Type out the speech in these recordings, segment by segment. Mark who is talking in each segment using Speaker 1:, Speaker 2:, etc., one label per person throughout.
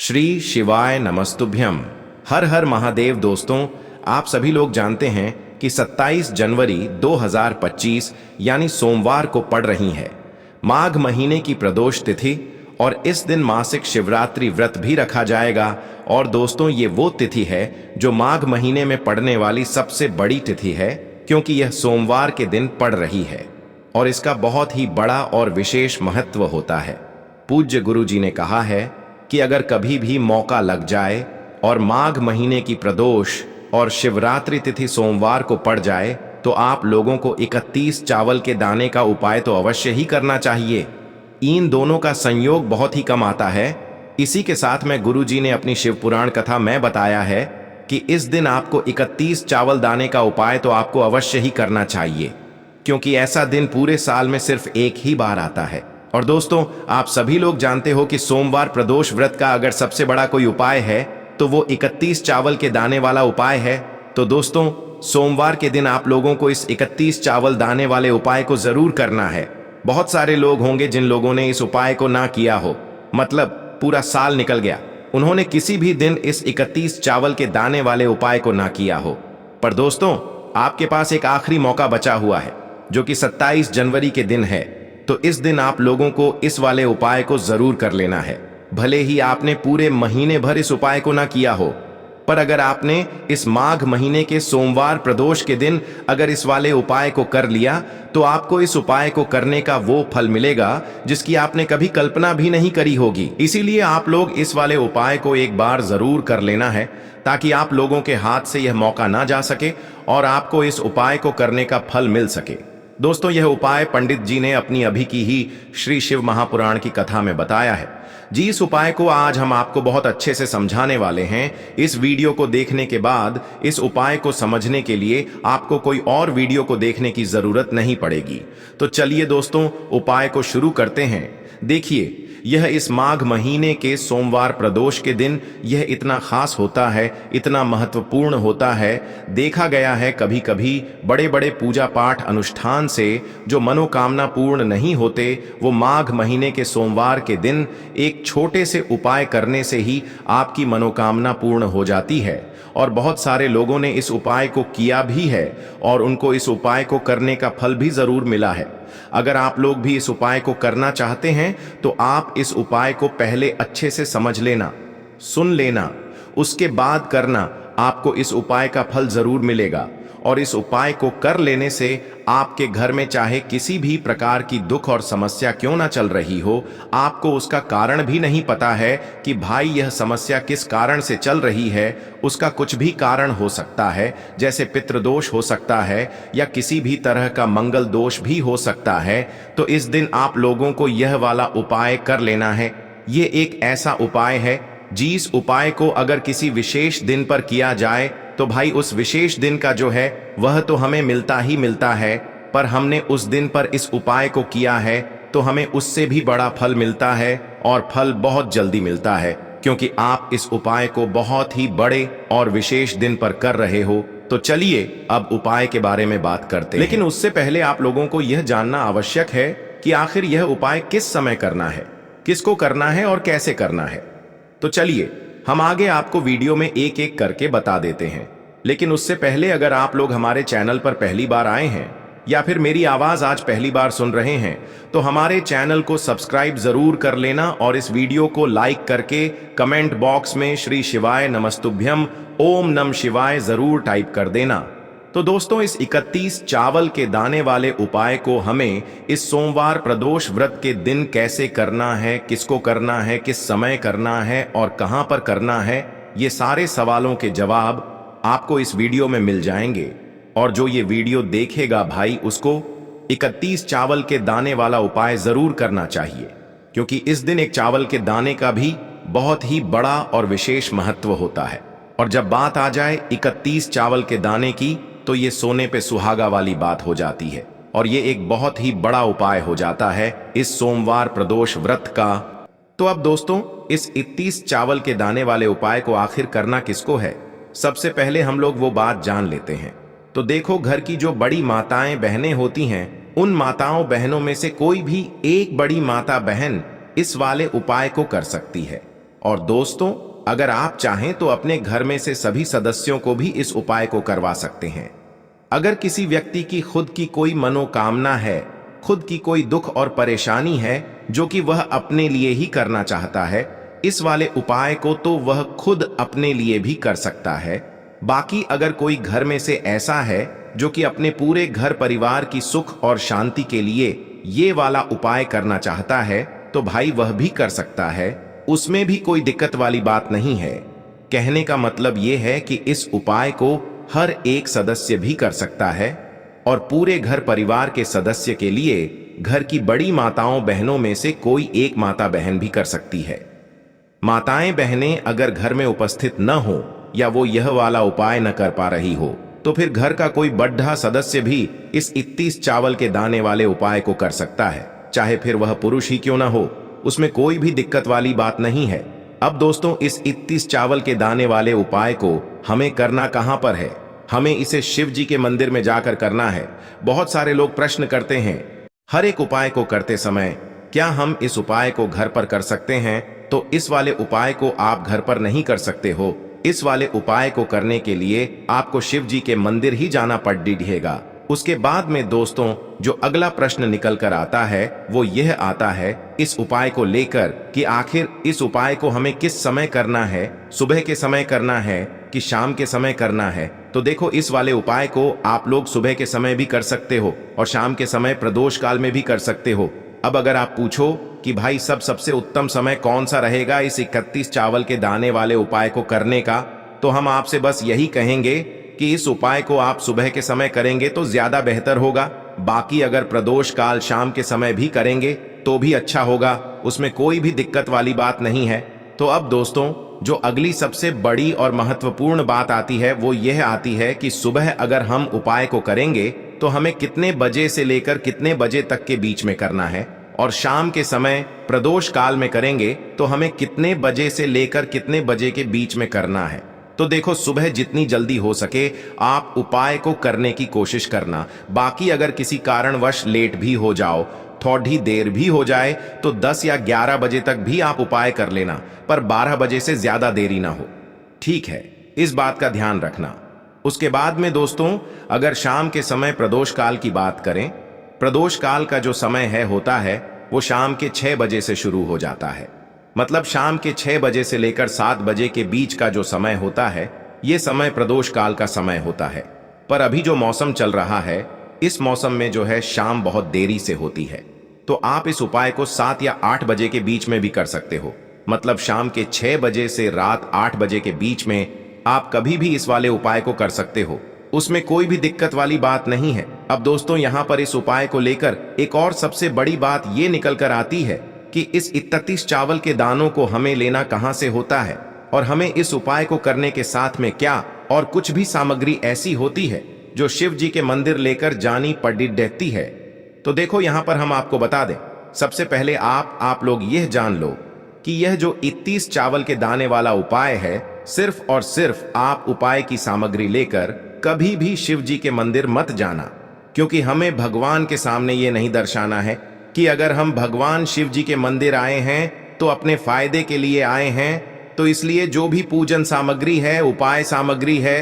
Speaker 1: श्री शिवाय नमस्तुभ्यम। हर हर महादेव। दोस्तों, आप सभी लोग जानते हैं कि 27 जनवरी 2025 यानी सोमवार को पड़ रही है माघ महीने की प्रदोष तिथि, और इस दिन मासिक शिवरात्रि व्रत भी रखा जाएगा। और दोस्तों, ये वो तिथि है जो माघ महीने में पड़ने वाली सबसे बड़ी तिथि है, क्योंकि यह सोमवार के दिन पड़ रही है और इसका बहुत ही बड़ा और विशेष महत्व होता है। पूज्य गुरु जी ने कहा है कि अगर कभी भी मौका लग जाए और माघ महीने की प्रदोष और शिवरात्रि तिथि सोमवार को पड़ जाए, तो आप लोगों को 31 चावल के दाने का उपाय तो अवश्य ही करना चाहिए। इन दोनों का संयोग बहुत ही कम आता है। इसी के साथ में गुरु जी ने अपनी शिव पुराण कथा में बताया है कि इस दिन आपको 31 चावल दाने का उपाय तो आपको अवश्य ही करना चाहिए, क्योंकि ऐसा दिन पूरे साल में सिर्फ एक ही बार आता है। और दोस्तों, आप सभी लोग जानते हो कि सोमवार प्रदोष व्रत का अगर सबसे बड़ा कोई उपाय है तो वो 31 चावल के दाने वाला उपाय है। तो दोस्तों, सोमवार के दिन आप लोगों को इस 31 चावल दाने वाले उपाय को जरूर करना है। बहुत सारे लोग होंगे जिन लोगों ने इस उपाय को ना किया हो, मतलब पूरा साल निकल गया, उन्होंने किसी भी दिन इस 31 चावल के दाने वाले उपाय को ना किया हो। पर दोस्तों, आपके पास एक आखिरी मौका बचा हुआ है, जो कि 27 जनवरी के दिन है। तो इस दिन आप लोगों को इस वाले उपाय को जरूर कर लेना है। भले ही आपने पूरे महीने भर इस उपाय को ना किया हो, पर अगर आपने इस माघ महीने के सोमवार प्रदोष के दिन अगर इस वाले उपाय को कर लिया, तो आपको इस उपाय को करने का वो फल मिलेगा जिसकी आपने कभी कल्पना भी नहीं करी होगी। इसीलिए आप लोग इस वाले उपाय को एक बार जरूर कर लेना है, ताकि आप लोगों के हाथ से यह मौका ना जा सके और आपको इस उपाय को करने का फल मिल सके। दोस्तों, यह उपाय पंडित जी ने अपनी अभी की ही श्री शिव महापुराण की कथा में बताया है जी। इस उपाय को आज हम आपको बहुत अच्छे से समझाने वाले हैं। इस वीडियो को देखने के बाद इस उपाय को समझने के लिए आपको कोई और वीडियो को देखने की जरूरत नहीं पड़ेगी। तो चलिए दोस्तों, उपाय को शुरू करते हैं। देखिए, यह इस माघ महीने के सोमवार प्रदोष के दिन यह इतना खास होता है, इतना महत्वपूर्ण होता है। देखा गया है कभी कभी बड़े बड़े पूजा पाठ अनुष्ठान से जो मनोकामना पूर्ण नहीं होते, वो माघ महीने के सोमवार के दिन एक छोटे से उपाय करने से ही आपकी मनोकामना पूर्ण हो जाती है। और बहुत सारे लोगों ने इस उपाय को किया भी है और उनको इस उपाय को करने का फल भी जरूर मिला है। अगर आप लोग भी इस उपाय को करना चाहते हैं, तो आप इस उपाय को पहले अच्छे से समझ लेना, सुन लेना, उसके बाद करना। आपको इस उपाय का फल जरूर मिलेगा। और इस उपाय को कर लेने से आपके घर में चाहे किसी भी प्रकार की दुख और समस्या क्यों ना चल रही हो, आपको उसका कारण भी नहीं पता है कि भाई यह समस्या किस कारण से चल रही है, उसका कुछ भी कारण हो सकता है, जैसे पितृदोष हो सकता है या किसी भी तरह का मंगल दोष भी हो सकता है। तो इस दिन आप लोगों को यह वाला उपाय कर लेना है। ये एक ऐसा उपाय है जिस उपाय को अगर किसी विशेष दिन पर किया जाए, तो भाई उस विशेष दिन का जो है वह तो हमें मिलता ही मिलता है, पर हमने उस दिन पर इस उपाय को किया है तो हमें उससे भी बड़ा फल मिलता है, और फल बहुत जल्दी मिलता है, क्योंकि आप इस उपाय को बहुत ही बड़े और विशेष दिन पर कर रहे हो। तो चलिए अब उपाय के बारे में बात करते हैं। लेकिन उससे पहले आप लोगों को यह जानना आवश्यक है कि आखिर यह उपाय किस समय करना है, किसको करना है और कैसे करना है। तो चलिए हम आगे आपको वीडियो में एक एक करके बता देते हैं। लेकिन उससे पहले अगर आप लोग हमारे चैनल पर पहली बार आए हैं या फिर मेरी आवाज आज पहली बार सुन रहे हैं, तो हमारे चैनल को सब्सक्राइब जरूर कर लेना और इस वीडियो को लाइक करके कमेंट बॉक्स में श्री शिवाय नमस्तुभ्यम ओम नम शिवाय जरूर टाइप कर देना। तो दोस्तों, इस 31 चावल के दाने वाले उपाय को हमें इस सोमवार प्रदोष व्रत के दिन कैसे करना है, किसको करना है, किस समय करना है और कहां पर करना है, ये सारे सवालों के जवाब आपको इस वीडियो में मिल जाएंगे। और जो ये वीडियो देखेगा भाई, उसको 31 चावल के दाने वाला उपाय जरूर करना चाहिए, क्योंकि इस दिन एक चावल के दाने का भी बहुत ही बड़ा और विशेष महत्व होता है। और जब बात आ जाए 31 चावल के दाने की, तो ये सोने पे सुहागा वाली बात हो जाती है और ये एक बहुत ही बड़ा उपाय हो जाता है इस सोमवार प्रदोष व्रत का। तो अब दोस्तों, इस 31 चावल के दाने वाले उपाय को आखिर करना किसको है, सबसे पहले हम लोग वो बात जान लेते हैं। तो देखो, घर की जो बड़ी माताएं बहनें होती हैं, उन माताओं बहनों में से कोई भी एक बड़ी माता बहन इस वाले उपाय को कर सकती है। और दोस्तों, अगर आप चाहें तो अपने घर में से सभी सदस्यों को भी इस उपाय को करवा सकते हैं। अगर किसी व्यक्ति की खुद की कोई मनोकामना है, खुद की कोई दुख और परेशानी है जो कि वह अपने लिए ही करना चाहता है, इस वाले उपाय को तो वह खुद अपने लिए भी कर सकता है। बाकी अगर कोई घर में से ऐसा है जो कि अपने पूरे घर परिवार की सुख और शांति के लिए ये वाला उपाय करना चाहता है, तो भाई वह भी कर सकता है, उसमें भी कोई दिक्कत वाली बात नहीं है। कहने का मतलब ये है कि इस उपाय को हर एक सदस्य भी कर सकता है और पूरे घर परिवार के सदस्य के लिए घर की बड़ी माताओं बहनों में से कोई एक माता बहन भी कर सकती है। माताएं बहनें अगर घर में उपस्थित न हो या वो यह वाला उपाय न कर पा रही हो, तो फिर घर का कोई बड़ा सदस्य भी इस 31 चावल के दाने वाले उपाय को कर सकता है, चाहे फिर वह पुरुष ही क्यों ना हो, उसमें कोई भी दिक्कत वाली बात नहीं है। अब दोस्तों, इस 31 चावल के दाने वाले उपाय को हमें करना कहां पर है? हमें इसे शिव जी के मंदिर में जाकर करना है। बहुत सारे लोग प्रश्न करते हैं, हर एक उपाय को करते समय क्या हम इस उपाय को घर पर कर सकते हैं? तो इस वाले उपाय को आप घर पर नहीं कर सकते हो। इस वाले उपाय को करने के लिए आपको शिव जी के मंदिर ही जाना पड़ेगा। उसके बाद में दोस्तों, जो अगला प्रश्न निकल कर आता है वो यह आता है इस उपाय को लेकर कि आखिर इस उपाय को हमें किस समय करना है, सुबह के समय करना है कि शाम के समय करना है? तो देखो, इस वाले उपाय को आप लोग सुबह के समय भी कर सकते हो और शाम के समय प्रदोष काल में भी कर सकते हो। अब अगर आप पूछो कि भाई सबसे उत्तम समय कौन सा रहेगा इस 31 चावल के दाने वाले उपाय को करने का, तो हम आपसे बस यही कहेंगे कि इस उपाय को आप सुबह के समय करेंगे तो ज्यादा बेहतर होगा। बाकी अगर प्रदोष काल शाम के समय भी करेंगे तो भी अच्छा होगा, उसमें कोई भी दिक्कत वाली बात नहीं है। तो अब दोस्तों, जो अगली सबसे बड़ी और महत्वपूर्ण बात आती है वो यह आती है कि सुबह अगर हम उपाय को करेंगे तो हमें कितने बजे से लेकर कितने बजे तक के बीच में करना है, और शाम के समय प्रदोष काल में करेंगे तो हमें कितने बजे से लेकर कितने बजे के बीच में करना है। तो देखो, सुबह जितनी जल्दी हो सके आप उपाय को करने की कोशिश करना। बाकी अगर किसी कारणवश लेट भी हो जाओ, थोड़ी देर भी हो जाए, तो 10 या 11 बजे तक भी आप उपाय कर लेना, पर 12 बजे से ज्यादा देरी ना हो। ठीक है, इस बात का ध्यान रखना। उसके बाद में दोस्तों, अगर शाम के समय प्रदोष काल की बात करें, प्रदोष काल का जो समय होता है वो शाम के 6 बजे से शुरू हो जाता है। मतलब शाम के 6 बजे से लेकर 7 बजे के बीच का जो समय होता है, ये समय प्रदोष काल का समय होता है। पर अभी जो मौसम चल रहा है, इस मौसम में जो है शाम बहुत देरी से होती है, तो आप इस उपाय को 7 या 8 बजे के बीच में भी कर सकते हो। मतलब शाम के 6 बजे से रात 8 बजे के बीच में आप कभी भी इस वाले उपाय को कर सकते हो, उसमें कोई भी दिक्कत वाली बात नहीं है। अब दोस्तों, यहाँ पर इस उपाय को लेकर एक और सबसे बड़ी बात ये निकल कर आती है कि इस 31 चावल के दानों को हमें लेना कहाँ से होता है, और हमें इस उपाय को करने के साथ में क्या और कुछ भी सामग्री ऐसी होती है जो शिव जी के मंदिर लेकर जानी पड़ती है। तो देखो, यहाँ पर हम आपको बता दें, सबसे पहले आप लोग यह जान लो कि यह जो 31 चावल के दाने वाला उपाय है, सिर्फ और सिर्फ आप उपाय की सामग्री लेकर कभी भी शिव जी के मंदिर मत जाना, क्योंकि हमें भगवान के सामने ये नहीं दर्शाना है कि अगर हम भगवान शिव जी के मंदिर आए हैं तो अपने फायदे के लिए आए हैं। तो इसलिए जो भी पूजन सामग्री है, उपाय सामग्री है,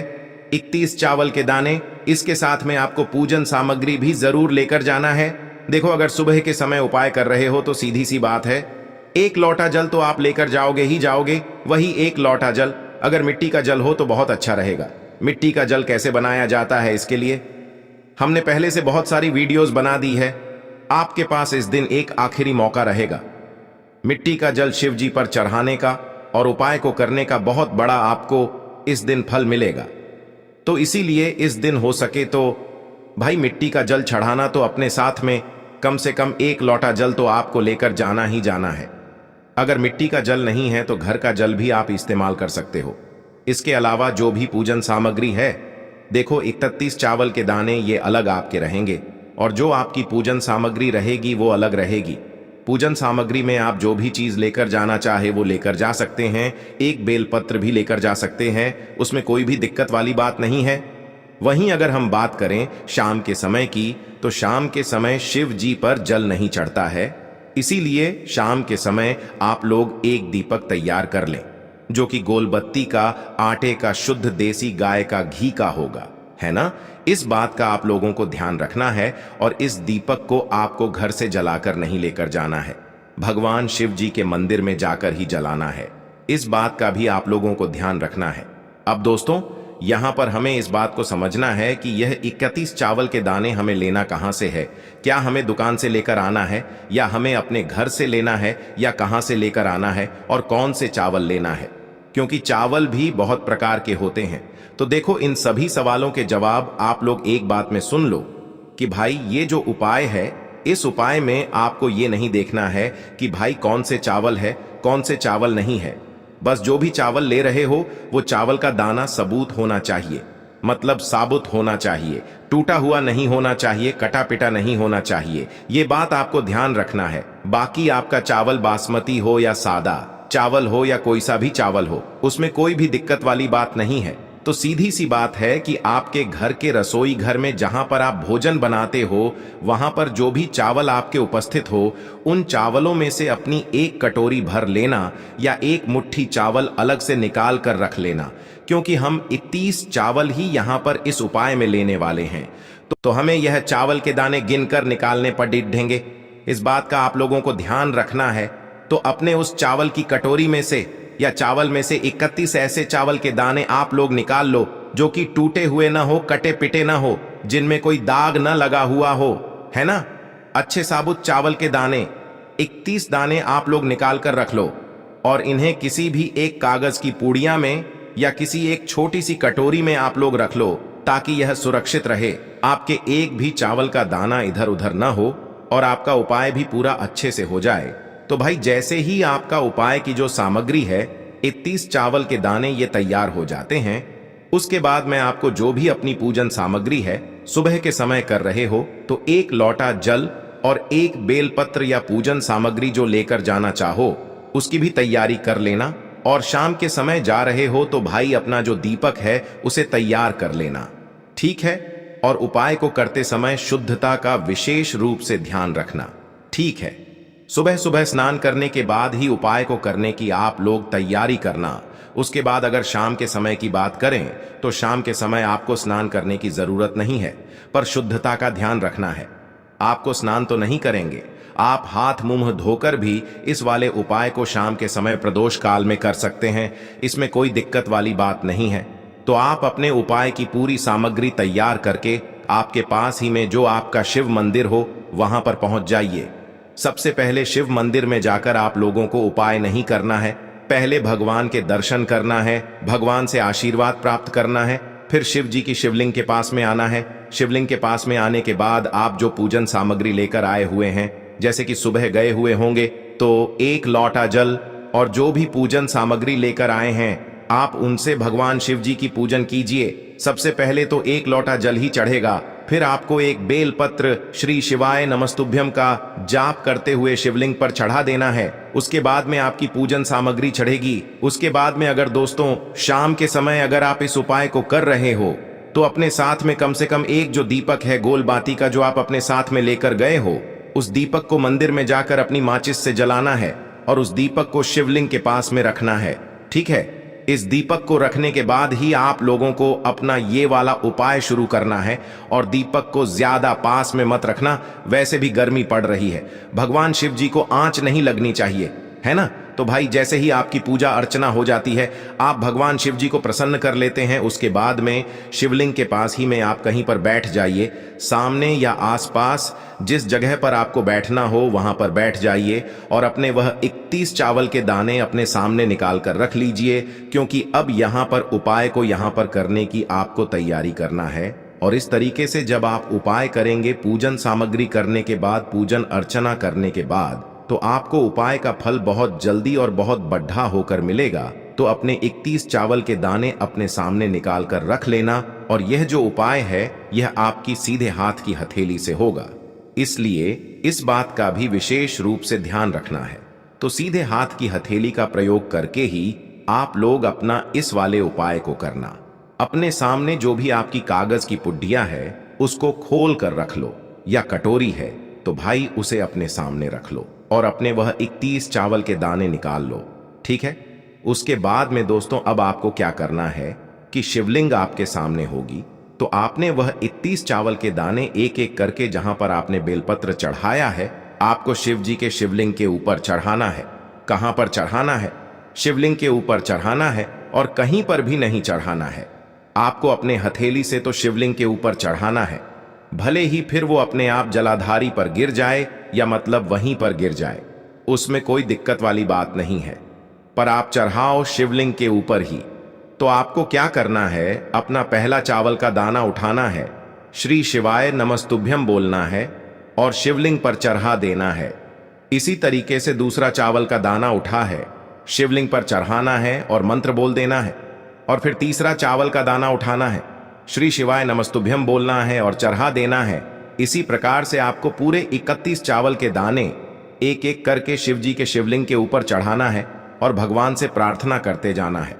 Speaker 1: 31 चावल के दाने, इसके साथ में आपको पूजन सामग्री भी जरूर लेकर जाना है। देखो, अगर सुबह के समय उपाय कर रहे हो तो सीधी सी बात है, 1 लोटा जल तो आप लेकर जाओगे ही जाओगे। वही 1 लोटा जल अगर मिट्टी का जल हो तो बहुत अच्छा रहेगा। मिट्टी का जल कैसे बनाया जाता है, इसके लिए हमने पहले से बहुत सारी वीडियोस बना दी है। आपके पास इस दिन एक आखिरी मौका रहेगा मिट्टी का जल शिव जी पर चढ़ाने का, और उपाय को करने का बहुत बड़ा आपको इस दिन फल मिलेगा। तो इसीलिए इस दिन हो सके तो भाई मिट्टी का जल चढ़ाना तो अपने साथ में कम से कम 1 लोटा जल तो आपको लेकर जाना ही जाना है। अगर मिट्टी का जल नहीं है तो घर का जल भी आप इस्तेमाल कर सकते हो। इसके अलावा जो भी पूजन सामग्री है, देखो 31 चावल के दाने ये अलग आपके रहेंगे, और जो आपकी पूजन सामग्री रहेगी वो अलग रहेगी। पूजन सामग्री में आप जो भी चीज लेकर जाना चाहे वो लेकर जा सकते हैं। एक बेलपत्र भी लेकर जा सकते हैं, उसमें कोई भी दिक्कत वाली बात नहीं है। वहीं अगर हम बात करें शाम के समय की, तो शाम के समय शिव जी पर जल नहीं चढ़ता है। इसीलिए शाम के समय आप लोग एक दीपक तैयार कर लें, जो कि गोलबत्ती का, आटे का, शुद्ध देसी गाय का घी का होगा, है ना। इस बात का आप लोगों को ध्यान रखना है और इस दीपक को आपको घर से जलाकर नहीं लेकर जाना है, भगवान शिव जी के मंदिर में जाकर ही जलाना है। इस बात का भी आप लोगों को ध्यान रखना है। अब दोस्तों, यहां पर हमें इस बात को समझना है कि यह 31 चावल के दाने हमें लेना कहां से है। क्या हमें दुकान से लेकर आना है, या हमें अपने घर से लेना है, या कहां से लेकर आना है, और कौन से चावल लेना है, क्योंकि चावल भी बहुत प्रकार के होते हैं। तो देखो, इन सभी सवालों के जवाब आप लोग एक बात में सुन लो कि भाई ये जो उपाय है, इस उपाय में आपको ये नहीं देखना है कि भाई कौन से चावल है, कौन से चावल नहीं है। बस जो भी चावल ले रहे हो वो चावल का दाना सबूत होना चाहिए, मतलब साबुत होना चाहिए, टूटा हुआ नहीं होना चाहिए, कटा पिटा नहीं होना चाहिए। ये बात आपको ध्यान रखना है। बाकी आपका चावल बासमती हो या सादा चावल हो या कोई सा भी चावल हो, उसमें कोई भी दिक्कत वाली बात नहीं है। तो सीधी सी बात है कि आपके घर के रसोई घर में जहां पर आप भोजन बनाते हो, वहां पर जो भी चावल आपके उपस्थित हो, उन चावलों में से अपनी एक कटोरी भर लेना या एक मुट्ठी चावल अलग से निकाल कर रख लेना, क्योंकि हम 31 चावल ही यहां पर इस उपाय में लेने वाले हैं। तो हमें यह चावल के दाने गिनकर निकालने पड़ेंगे। इस बात का आप लोगों को ध्यान रखना है। तो अपने उस चावल की कटोरी में से या चावल में से 31 ऐसे चावल के दाने आप लोग निकाल लो जो कि टूटे हुए ना हो, कटे पिटे ना हो, जिनमें कोई दाग ना लगा हुआ हो, है ना। अच्छे साबुत चावल के दाने 31 दाने आप लोग निकाल कर रख लो और इन्हें किसी भी एक कागज की पुड़िया में या किसी एक छोटी सी कटोरी में आप लोग रख लो, ताकि यह सुरक्षित रहे, आपके एक भी चावल का दाना इधर उधर ना हो और आपका उपाय भी पूरा अच्छे से हो जाए। तो भाई जैसे ही आपका उपाय की जो सामग्री है, 31 चावल के दाने ये तैयार हो जाते हैं, उसके बाद मैं आपको जो भी अपनी पूजन सामग्री है सुबह के समय कर रहे हो, तो एक लोटा जल और एक बेलपत्र या पूजन सामग्री जो लेकर जाना चाहो उसकी भी तैयारी कर लेना। और शाम के समय जा रहे हो तो भाई अपना जो दीपक है उसे तैयार कर लेना, ठीक है। और उपाय को करते समय शुद्धता का विशेष रूप से ध्यान रखना, ठीक है। सुबह सुबह स्नान करने के बाद ही उपाय को करने की आप लोग तैयारी करना। उसके बाद अगर शाम के समय की बात करें तो शाम के समय आपको स्नान करने की जरूरत नहीं है, पर शुद्धता का ध्यान रखना है। आपको स्नान तो नहीं करेंगे, आप हाथ मुंह धोकर भी इस वाले उपाय को शाम के समय प्रदोष काल में कर सकते हैं, इसमें कोई दिक्कत वाली बात नहीं है। तो आप अपने उपाय की पूरी सामग्री तैयार करके आपके पास ही में जो आपका शिव मंदिर हो वहां पर पहुंच जाइए। सबसे पहले शिव मंदिर में जाकर आप लोगों को उपाय नहीं करना है, पहले भगवान के दर्शन करना है, भगवान से आशीर्वाद प्राप्त करना है, फिर शिव जी की शिवलिंग के पास में आना है। शिवलिंग के पास में आने के बाद आप जो पूजन सामग्री लेकर आए हुए हैं, जैसे कि सुबह गए हुए होंगे तो एक लोटा जल और जो भी पूजन सामग्री लेकर आए हैं आप उनसे भगवान शिव जी की पूजन कीजिए। सबसे पहले तो एक लोटा जल ही चढ़ेगा, फिर आपको एक बेल पत्र श्री शिवाय नमस्तुभ्यम का जाप करते हुए शिवलिंग पर चढ़ा देना है। उसके बाद में आपकी पूजन सामग्री चढ़ेगी। उसके बाद में अगर दोस्तों शाम के समय अगर आप इस उपाय को कर रहे हो तो अपने साथ में कम से कम एक जो दीपक है गोल बाती का जो आप अपने साथ में लेकर गए हो, उस दीपक को मंदिर में जाकर अपनी माचिस से जलाना है और उस दीपक को शिवलिंग के पास में रखना है, ठीक है। इस दीपक को रखने के बाद ही आप लोगों को अपना ये वाला उपाय शुरू करना है और दीपक को ज्यादा पास में मत रखना, वैसे भी गर्मी पड़ रही है, भगवान शिव जी को आंच नहीं लगनी चाहिए, है ना। तो भाई जैसे ही आपकी पूजा अर्चना हो जाती है, आप भगवान शिव जी को प्रसन्न कर लेते हैं, उसके बाद में शिवलिंग के पास ही में आप कहीं पर बैठ जाइए। सामने या आसपास जिस जगह पर आपको बैठना हो वहां पर बैठ जाइए और अपने वह 31 चावल के दाने अपने सामने निकाल कर रख लीजिए, क्योंकि अब यहां पर उपाय को यहां पर करने की आपको तैयारी करना है। और इस तरीके से जब आप उपाय करेंगे, पूजन सामग्री करने के बाद, पूजन अर्चना करने के बाद, तो आपको उपाय का फल बहुत जल्दी और बहुत बढ़ा होकर मिलेगा। तो अपने 31 चावल के दाने अपने सामने निकाल कर रख लेना और यह जो उपाय है यह आपकी सीधे हाथ की हथेली से होगा, इसलिए इस बात का भी विशेष रूप से ध्यान रखना है। तो सीधे हाथ की हथेली का प्रयोग करके ही आप लोग अपना इस वाले उपाय को करना। अपने सामने जो भी आपकी कागज की पुड्डिया है उसको खोल कर रख लो, या कटोरी है तो भाई उसे अपने सामने रख लो और अपने वह 31 चावल के दाने निकाल लो। ठीक है। उसके बाद में दोस्तों अब आपको क्या करना है कि शिवलिंग आपके सामने होगी, तो आपने वह 31 चावल के दाने एक एक करके जहां पर आपने बेलपत्र चढ़ाया है, आपको शिव जी के शिवलिंग के ऊपर चढ़ाना है। कहां पर चढ़ाना है? शिवलिंग के ऊपर चढ़ाना है और कहीं पर भी नहीं चढ़ाना है। आपको अपने हथेली से तो शिवलिंग के ऊपर चढ़ाना है, भले ही फिर वो अपने आप जलाधारी पर गिर जाए या मतलब वहीं पर गिर जाए, उसमें कोई दिक्कत वाली बात नहीं है, पर आप चढ़ाओ शिवलिंग के ऊपर ही। तो आपको क्या करना है, अपना पहला चावल का दाना उठाना है, श्री शिवाय नमस्तुभ्यम बोलना है और शिवलिंग पर चढ़ा देना है। इसी तरीके से दूसरा चावल का दाना उठा है, शिवलिंग पर चढ़ाना है और मंत्र बोल देना है। और फिर तीसरा चावल का दाना उठाना है, श्री शिवाय नमस्तुभ्यम बोलना है और चढ़ा देना है। इसी प्रकार से आपको पूरे 31 चावल के दाने एक एक करके शिव जी के शिवलिंग के ऊपर चढ़ाना है और भगवान से प्रार्थना करते जाना है।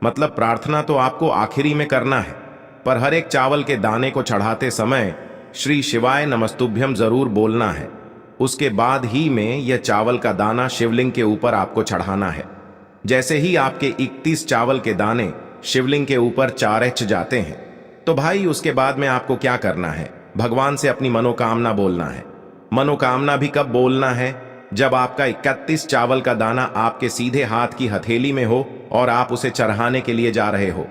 Speaker 1: मतलब प्रार्थना तो आपको आखिरी में करना है, पर हर एक चावल के दाने को चढ़ाते समय श्री शिवाय नमस्तुभ्यम जरूर बोलना है। उसके बाद ही में यह चावल का दाना शिवलिंग के ऊपर आपको चढ़ाना है। जैसे ही आपके 31 चावल के दाने शिवलिंग के ऊपर चारच जाते हैं, तो भाई उसके बाद में आपको क्या करना है, भगवान से अपनी मनोकामना बोलना है। मनोकामना भी कब बोलना है? जब आपका 31 चावल का दाना आपके सीधे हाथ की हथेली में हो और आप उसे चढ़ाने के लिए जा रहे हो।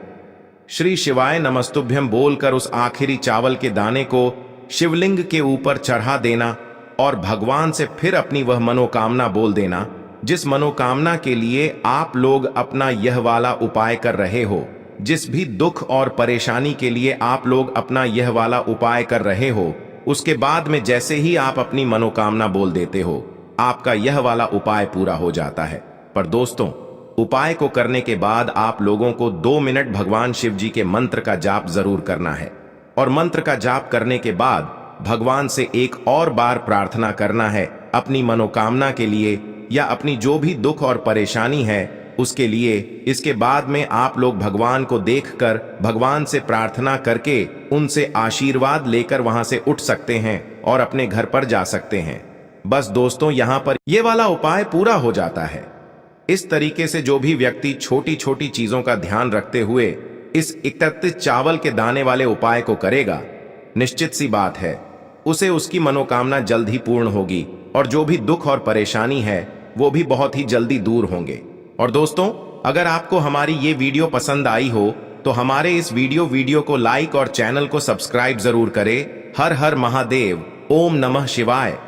Speaker 1: श्री शिवाय नमस्तुभ्यम बोलकर उस आखिरी चावल के दाने को शिवलिंग के ऊपर चढ़ा देना और भगवान से फिर अपनी वह मनोकामना बोल देना, जिस मनोकामना के लिए आप लोग अपना यह वाला उपाय कर रहे हो, जिस भी दुख और परेशानी के लिए आप लोग अपना यह वाला उपाय कर रहे हो। उसके बाद में जैसे ही आप अपनी मनोकामना बोल देते हो, आपका यह वाला उपाय पूरा हो जाता है। पर दोस्तों, उपाय को करने के बाद आप लोगों को 2 मिनट भगवान शिव जी के मंत्र का जाप जरूर करना है और मंत्र का जाप करने के बाद भगवान से एक और बार प्रार्थना करना है अपनी मनोकामना के लिए या अपनी जो भी दुख और परेशानी है उसके लिए। इसके बाद में आप लोग भगवान को देखकर भगवान से प्रार्थना करके उनसे आशीर्वाद लेकर वहां से उठ सकते हैं और अपने घर पर जा सकते हैं। बस दोस्तों, यहां पर यह वाला उपाय पूरा हो जाता है। इस तरीके से जो भी व्यक्ति छोटी छोटी चीजों का ध्यान रखते हुए इस 31 चावल के दाने वाले उपाय को करेगा, निश्चित सी बात है उसे उसकी मनोकामना जल्द ही पूर्ण होगी और जो भी दुख और परेशानी है वो भी बहुत ही जल्दी दूर होंगे। और दोस्तों, अगर आपको हमारी ये वीडियो पसंद आई हो तो हमारे इस वीडियो को लाइक और चैनल को सब्सक्राइब जरूर करें। हर हर महादेव, ओम नमः शिवाय।